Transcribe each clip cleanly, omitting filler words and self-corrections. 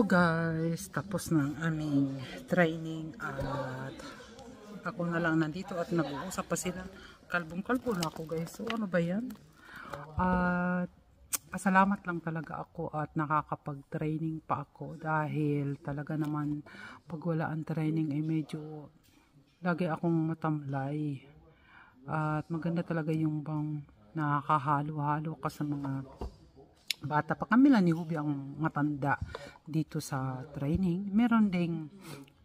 So guys, tapos na ang aming training at ako na lang nandito at nag-uusap pa sila. Kalbong-kalbo na ako guys. So ano ba yan? At pasalamat lang talaga ako at nakakapag-training pa ako dahil talaga naman pag wala ang training ay medyo lagi akong matamlay. At maganda talaga yung bang nakakahalo-halo ka sa mga bata pa. Kami lang ni Hubi ang matanda dito sa training. Meron ding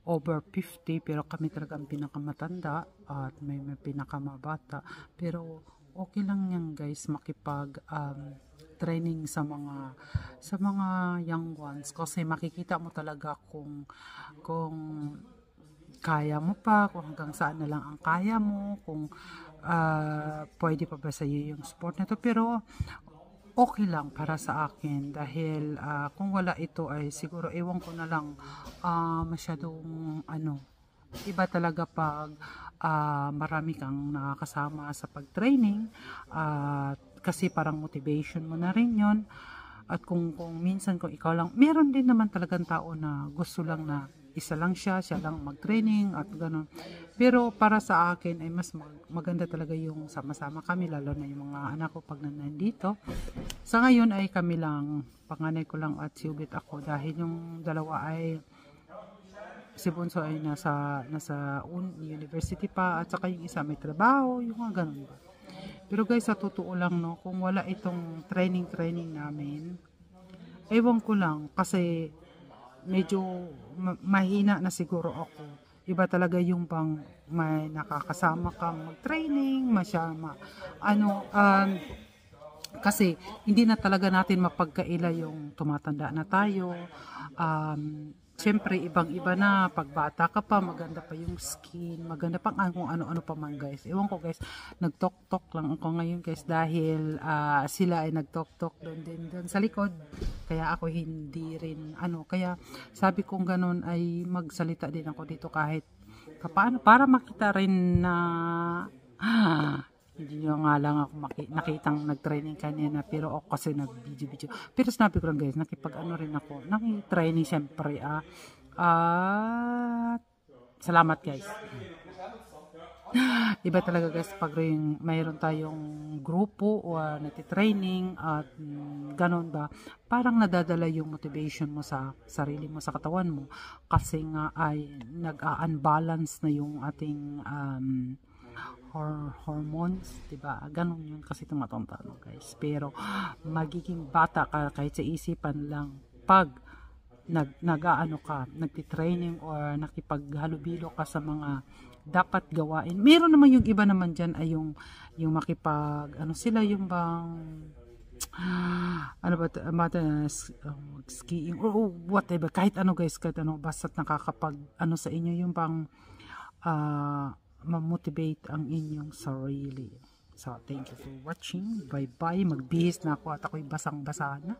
over 50 pero kami talaga ang pinakamatanda at may pinakamabata. Pero okay lang yan guys makipag training sa mga young ones kasi makikita mo talaga kung kaya mo pa, kung hanggang saan na lang ang kaya mo, kung pwede pa ba sa iyo yung sport na to. Pero okay lang para sa akin dahil kung wala ito ay siguro ewan ko na lang masyadong iba talaga pag marami kang nakakasama sa pag-training kasi parang motivation mo na rin yon. At kung minsan kung ikaw lang, meron din naman talagang tao na gusto lang na isa lang siya lang mag-training at gano'n. Pero para sa akin ay mas maganda talaga yung sama-sama kami, lalo na yung mga anak ko pag nandito. Sa ngayon ay kami lang, panganay ko lang at si Ubit ako dahil yung dalawa ay si Bunso ay nasa university pa at saka yung isa may trabaho, yung mga ganun ba. Pero guys, sa totoo lang no, kung wala itong training namin, ewan ko lang kasi medyo mahina na siguro ako. Iba talaga yung bang may nakakasama kang mag-training, kasi hindi na talaga natin mapagkaila yung tumatanda na tayo. Siyempre, ibang-iba na. Pag bata ka pa, maganda pa yung skin. Maganda pang kung ano-ano pa man, guys. Ewan ko, guys. Nag-talk-talk lang ako ngayon, guys. Dahil sila ay nag-talk-talk doon sa likod. Kaya ako hindi rin, Kaya sabi kong ganun ay magsalita din ako dito kahit paano. Para makita rin na hindi nyo nga lang ako nakitang nag-training kanina pero ako kasi nag-video. Pero sinabi ko lang guys, rin ako. Naki-training syempre. Salamat guys. Iba talaga guys pag mayroon tayong grupo o nagti-training at ganon ba. Parang nadadala yung motivation mo sa sarili mo, sa katawan mo. Kasi nga ay nag-unbalance na yung ating hormones, diba? Ganun yun kasi tumatanda guys. Pero magiging bata ka kahit sa isipan lang pag nagti-training or nakipaghalubilo ka sa mga dapat gawain. Meron naman yung iba naman dyan ay yung makipag sila yung bang skiing or whatever, kahit guys, kahit basta't nakakapag sa inyo yung bang ma-motivate ang inyong sarili. So, thank you for watching. Bye-bye. Magbihis na ako at ako'y basang-basa na.